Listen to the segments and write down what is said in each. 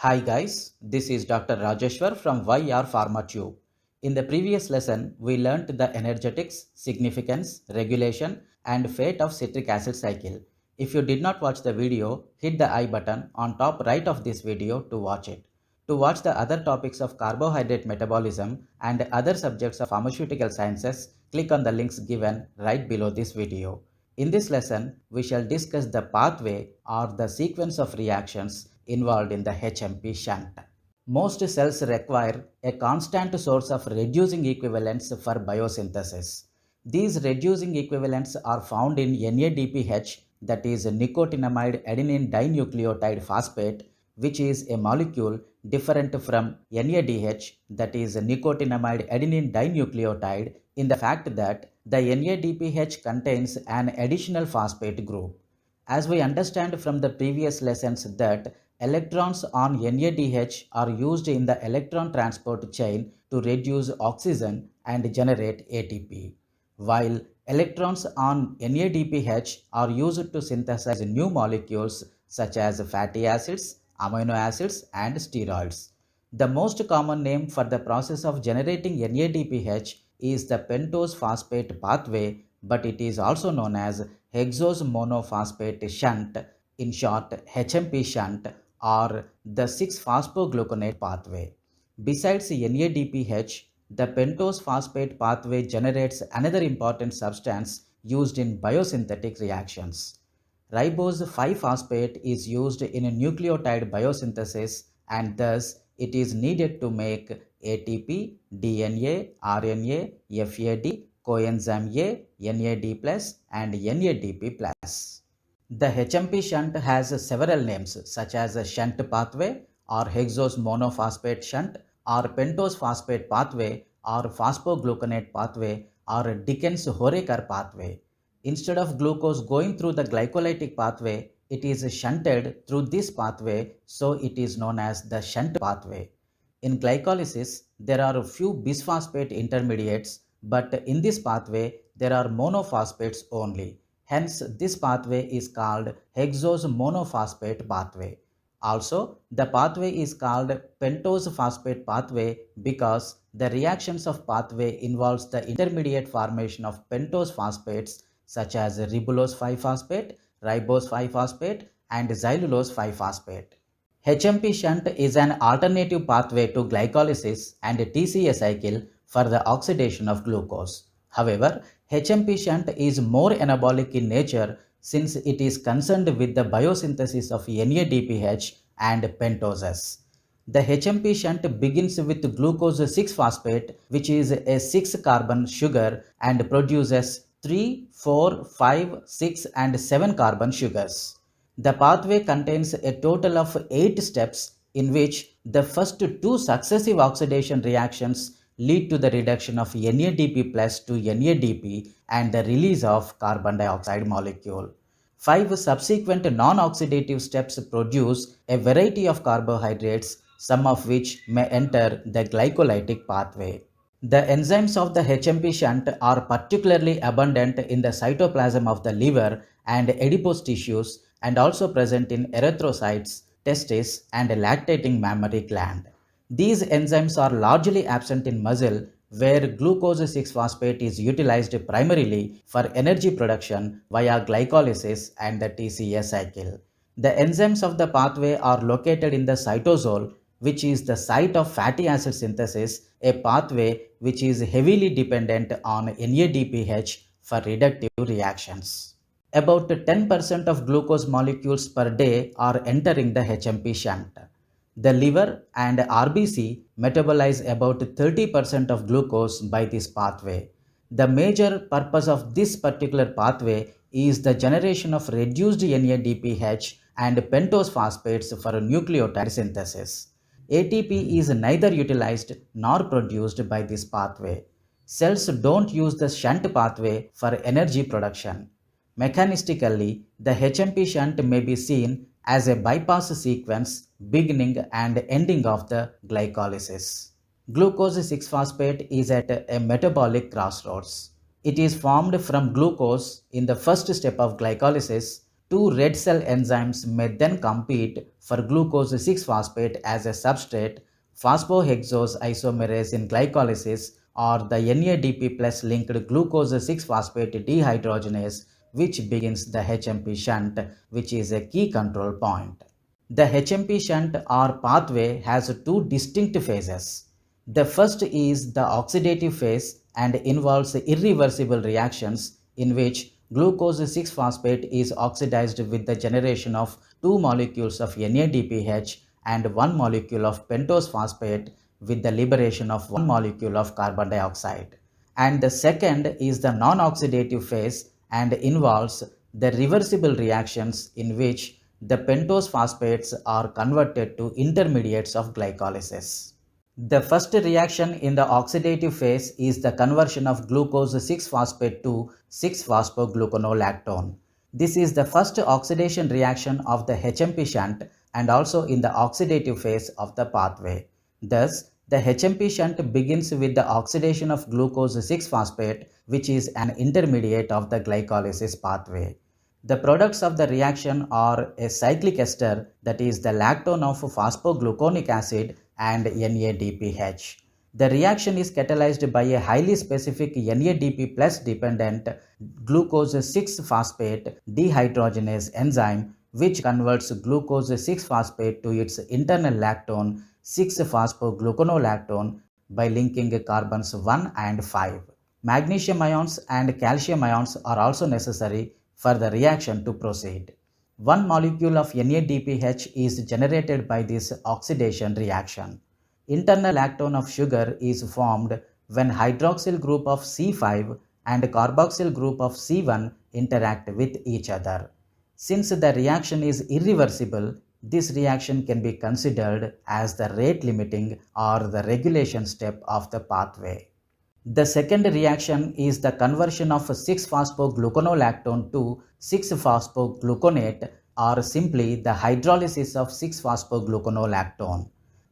Hi guys, this is Dr. Rajeshwar from yrpharmatube. In the previous lesson, we learnt the energetics, significance, regulation and fate of citric acid cycle. If you did not watch the video, hit the I button on top right of this video to watch it. To watch the other topics of carbohydrate metabolism and other subjects of pharmaceutical sciences, click on the links given right below this video. In this lesson, we shall discuss the pathway or the sequence of reactions involved in the HMP shunt. Most cells require a constant source of reducing equivalents for biosynthesis. These reducing equivalents are found in NADPH, that is nicotinamide adenine dinucleotide phosphate, which is a molecule different from NADH, that is nicotinamide adenine dinucleotide, in the fact that the NADPH contains an additional phosphate group. As we understand from the previous lessons that electrons on NADH are used in the electron transport chain to reduce oxygen and generate ATP, while electrons on NADPH are used to synthesize new molecules such as fatty acids, amino acids, and steroids. The most common name for the process of generating NADPH is the pentose phosphate pathway, but it is also known as hexose monophosphate shunt, in short HMP shunt, or the 6-phosphogluconate pathway. Besides NADPH, the pentose phosphate pathway generates another important substance used in biosynthetic reactions. Ribose 5-phosphate is used in nucleotide biosynthesis, and thus it is needed to make ATP, DNA, RNA, FAD, coenzyme A, NAD+, and NADP+. The HMP shunt has several names such as shunt pathway or hexose monophosphate shunt or pentose phosphate pathway or phosphogluconate pathway or Dickens-Horekar pathway. Instead of glucose going through the glycolytic pathway, it is shunted through this pathway, so it is known as the shunt pathway. In glycolysis, there are a few bisphosphate intermediates, but in this pathway, there are monophosphates only. Hence, this pathway is called hexose monophosphate pathway. Also, the pathway is called pentose phosphate pathway because the reactions of pathway involves the intermediate formation of pentose phosphates such as ribulose 5-phosphate, ribose 5-phosphate, and xylulose 5-phosphate. HMP shunt is an alternative pathway to glycolysis and TCA cycle for the oxidation of glucose. However, HMP shunt is more anabolic in nature since it is concerned with the biosynthesis of NADPH and pentoses. The HMP shunt begins with glucose 6-phosphate, which is a 6-carbon sugar, and produces 3, 4, 5, 6, and 7 carbon sugars. The pathway contains a total of 8 steps in which the first 2 successive oxidation reactions lead to the reduction of NADP plus to NADP and the release of carbon dioxide molecule. 5 subsequent non-oxidative steps produce a variety of carbohydrates, some of which may enter the glycolytic pathway. The enzymes of the HMP shunt are particularly abundant in the cytoplasm of the liver and adipose tissues and also present in erythrocytes, testes, and lactating mammary gland. These enzymes are largely absent in muscle, where glucose 6-phosphate is utilized primarily for energy production via glycolysis and the TCA cycle. The enzymes of the pathway are located in the cytosol, which is the site of fatty acid synthesis, a pathway which is heavily dependent on NADPH for reductive reactions. About 10% of glucose molecules per day are entering the HMP shunt. The liver and RBC metabolize about 30% of glucose by this pathway. The major purpose of this particular pathway is the generation of reduced NADPH and pentose phosphates for nucleotide synthesis. ATP is neither utilized nor produced by this pathway. Cells don't use the shunt pathway for energy production. Mechanistically, the HMP shunt may be seen as a bypass sequence beginning and ending of the glycolysis. Glucose 6-phosphate is at a metabolic crossroads. It is formed from glucose in the first step of glycolysis, Two red cell enzymes may then compete for glucose 6-phosphate as a substrate, phosphohexose isomerase in glycolysis, or the NADP plus linked glucose 6-phosphate dehydrogenase, which begins the HMP shunt, which is a key control point. The HMP shunt or pathway has two distinct phases. The first is the oxidative phase and involves irreversible reactions in which glucose 6-phosphate is oxidized with the generation of two molecules of NADPH and one molecule of pentose phosphate with the liberation of one molecule of carbon dioxide. And the second is the non-oxidative phase and involves the reversible reactions in which the pentose phosphates are converted to intermediates of glycolysis. The first reaction in the oxidative phase is the conversion of glucose 6-phosphate to 6-phosphogluconolactone. This is the first oxidation reaction of the HMP shunt and also in the oxidative phase of the pathway. Thus, the HMP shunt begins with the oxidation of glucose 6-phosphate, which is an intermediate of the glycolysis pathway. The products of the reaction are a cyclic ester, that is the lactone of phosphogluconic acid and NADPH. The reaction is catalyzed by a highly specific NADP plus dependent glucose 6-phosphate dehydrogenase enzyme, which converts glucose 6-phosphate to its internal lactone 6-phosphogluconolactone by linking carbons 1 and 5. Magnesium ions and calcium ions are also necessary for the reaction to proceed. One molecule of NADPH is generated by this oxidation reaction. Internal lactone of sugar is formed when hydroxyl group of C5 and carboxyl group of C1 interact with each other. Since the reaction is irreversible, this reaction can be considered as the rate limiting or the regulation step of the pathway. The second reaction is the conversion of 6-phosphogluconolactone to 6-phosphogluconate, or simply the hydrolysis of 6-phosphogluconolactone.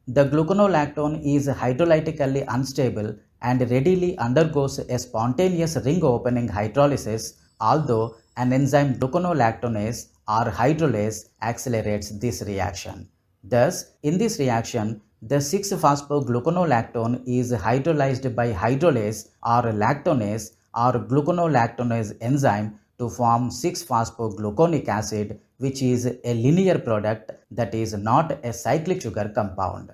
The gluconolactone is hydrolytically unstable and readily undergoes a spontaneous ring opening hydrolysis, although an enzyme gluconolactonase or hydrolase accelerates this reaction. Thus, in this reaction, the 6-phosphogluconolactone is hydrolyzed by hydrolase or lactonase or gluconolactonase enzyme to form 6-phosphogluconic acid, which is a linear product, that is not a cyclic sugar compound.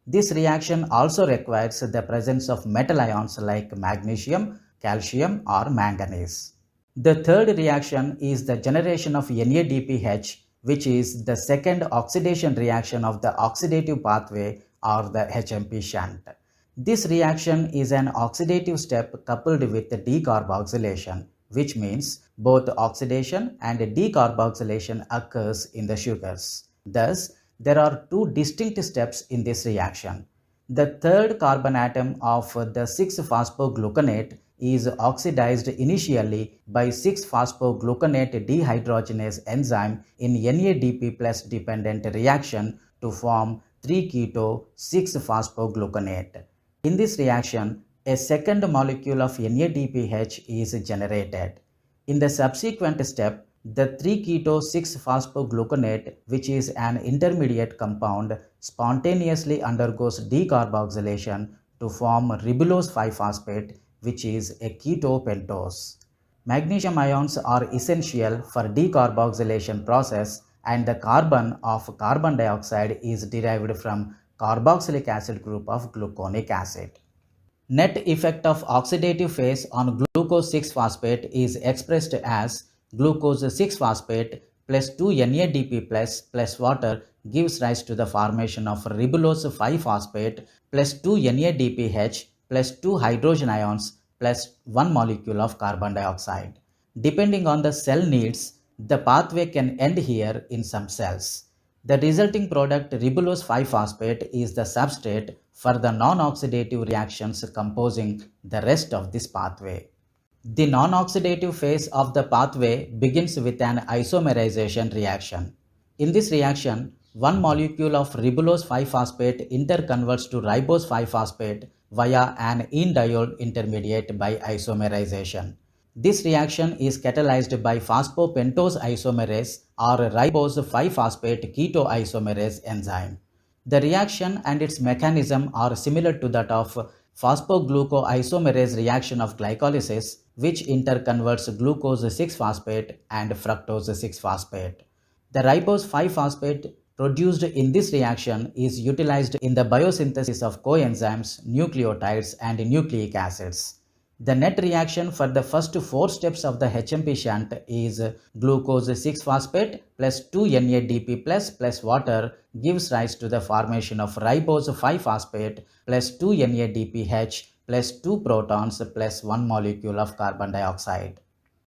This reaction also requires the presence of metal ions like magnesium, calcium or manganese. The third reaction is the generation of NADPH, which is the second oxidation reaction of the oxidative pathway or the HMP shunt. This reaction is an oxidative step coupled with decarboxylation, which means both oxidation and decarboxylation occurs in the sugars. Thus, there are two distinct steps in this reaction. The third carbon atom of the 6-phosphogluconate is oxidized initially by 6-phosphogluconate dehydrogenase enzyme in NADP plus dependent reaction to form 3-keto 6-phosphogluconate. In this reaction, a second molecule of NADPH is generated. In the subsequent step, the 3-keto 6-phosphogluconate, which is an intermediate compound, spontaneously undergoes decarboxylation to form ribulose 5-phosphate, which is a keto pentose. Magnesium ions are essential for decarboxylation process, and the carbon of carbon dioxide is derived from carboxylic acid group of gluconic acid. Net effect of oxidative phase on glucose 6-phosphate is expressed as glucose 6-phosphate plus 2 NADP plus water gives rise to the formation of ribulose 5-phosphate plus 2 NADPH plus 2 hydrogen ions plus 1 molecule of carbon dioxide. Depending on the cell needs, the pathway can end here in some cells. The resulting product ribulose 5-phosphate is the substrate for the non-oxidative reactions composing the rest of this pathway. The non-oxidative phase of the pathway begins with an isomerization reaction. In this reaction, one molecule of ribulose 5-phosphate interconverts to ribose 5-phosphate via an enediol intermediate by isomerization. This reaction is catalyzed by phosphopentose isomerase or ribose 5-phosphate ketoisomerase enzyme. The reaction and its mechanism are similar to that of phosphoglucoisomerase reaction of glycolysis, which interconverts glucose 6-phosphate and fructose 6-phosphate. The ribose 5-phosphate produced in this reaction is utilized in the biosynthesis of coenzymes, nucleotides, and nucleic acids. The net reaction for the first 4 steps of the HMP shunt is glucose 6-phosphate plus 2NADP plus water gives rise to the formation of ribose 5-phosphate plus 2NADPH plus 2 protons plus 1 molecule of carbon dioxide.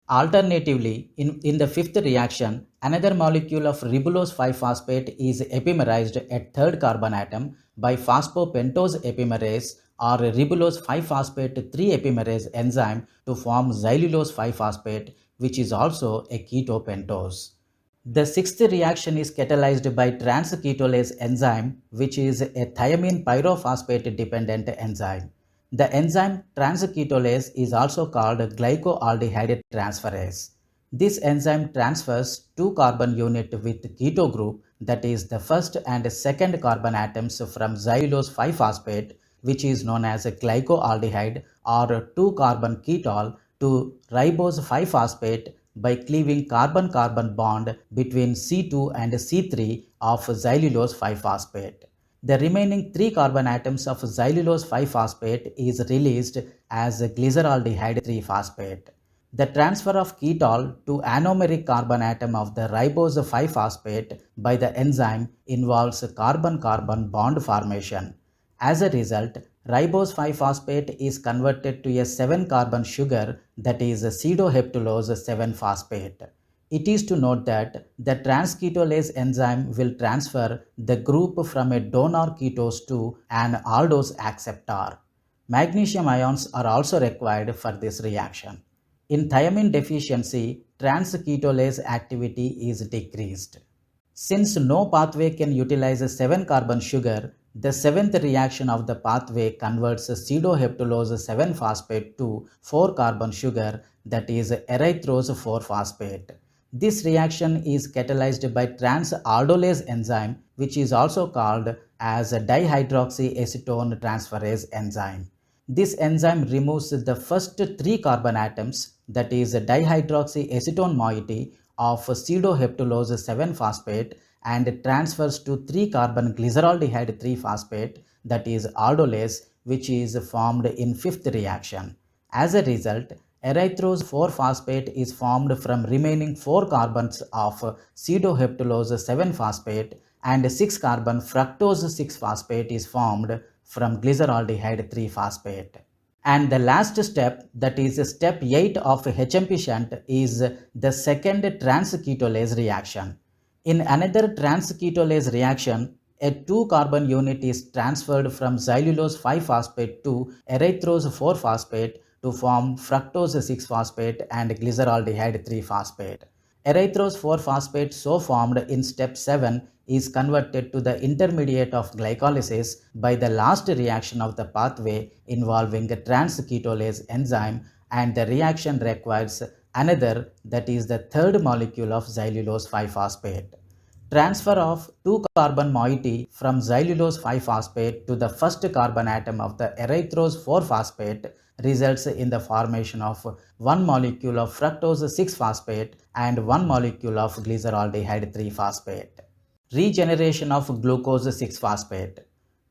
Alternatively, in the fifth reaction, another molecule of ribulose 5-phosphate is epimerized at third carbon atom by phosphopentose epimerase or ribulose 5-phosphate 3-epimerase enzyme to form xylulose 5-phosphate, which is also a ketopentose. The sixth reaction is catalyzed by transketolase enzyme, which is a thiamine pyrophosphate dependent enzyme. The enzyme transketolase is also called glycoaldehyde transferase. This enzyme transfers 2 carbon unit with keto group, that is the first and second carbon atoms from xylulose 5-phosphate, which is known as glycoaldehyde, or 2 carbon ketol to ribose 5-phosphate by cleaving carbon-carbon bond between C2 and C3 of xylulose 5-phosphate. The remaining 3 carbon atoms of xylulose 5-phosphate is released as glyceraldehyde 3-phosphate. The transfer of ketol to anomeric carbon atom of the ribose 5-phosphate by the enzyme involves carbon-carbon bond formation. As a result, ribose 5-phosphate is converted to a 7-carbon sugar, that is pseudoheptulose 7-phosphate. It is to note that the transketolase enzyme will transfer the group from a donor ketose to an aldose acceptor. Magnesium ions are also required for this reaction. In thiamine deficiency, transketolase activity is decreased. Since no pathway can utilize a 7-carbon sugar, the 7th reaction of the pathway converts pseudoheptulose 7-phosphate to 4-carbon sugar, that is erythrose 4-phosphate. This reaction is catalyzed by trans-aldolase enzyme, which is also called as a dihydroxyacetone transferase enzyme. This enzyme removes the first 3 carbon atoms, that is dihydroxyacetone moiety of pseudoheptulose 7-phosphate, and transfers to 3 carbon glyceraldehyde 3-phosphate, that is aldolase, which is formed in 5th reaction. As a result, erythrose 4-phosphate is formed from remaining 4 carbons of pseudoheptulose 7-phosphate, and 6-carbon fructose 6-phosphate is formed from glyceraldehyde 3-phosphate. And the last step, that is step 8 of HMP shunt, is the second transketolase reaction. In another transketolase reaction, a 2-carbon unit is transferred from xylulose 5-phosphate to erythrose 4-phosphate to form fructose 6-phosphate and glyceraldehyde 3-phosphate. Erythrose 4-phosphate so formed in step 7 is converted to the intermediate of glycolysis by the last reaction of the pathway involving a transketolase enzyme, and the reaction requires another, that is the third molecule of xylulose 5-phosphate. Transfer of 2-carbon moiety from xylulose 5-phosphate to the first carbon atom of the erythrose 4-phosphate results in the formation of 1 molecule of fructose 6-phosphate and 1 molecule of glyceraldehyde 3-phosphate. Regeneration of glucose 6-phosphate.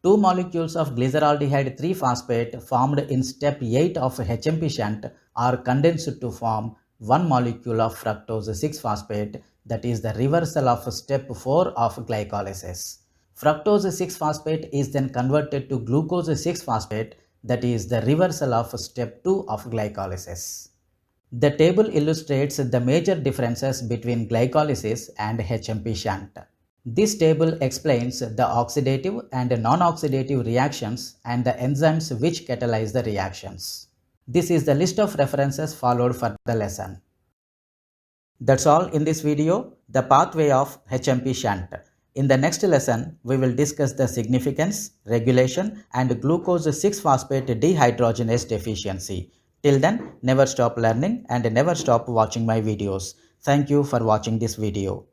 2 molecules of glyceraldehyde 3-phosphate formed in step 8 of HMP shunt are condensed to form 1 molecule of fructose 6-phosphate, that is the reversal of step 4 of glycolysis. Fructose 6-phosphate is then converted to glucose 6-phosphate, that is the reversal of step 2 of glycolysis. The table illustrates the major differences between glycolysis and HMP shunt. This table explains the oxidative and non-oxidative reactions and the enzymes which catalyze the reactions. This is the list of references followed for the lesson. That's all in this video, the pathway of HMP shunt. In the next lesson, we will discuss the significance, regulation, and glucose 6-phosphate dehydrogenase deficiency. Till then, never stop learning and never stop watching my videos. Thank you for watching this video.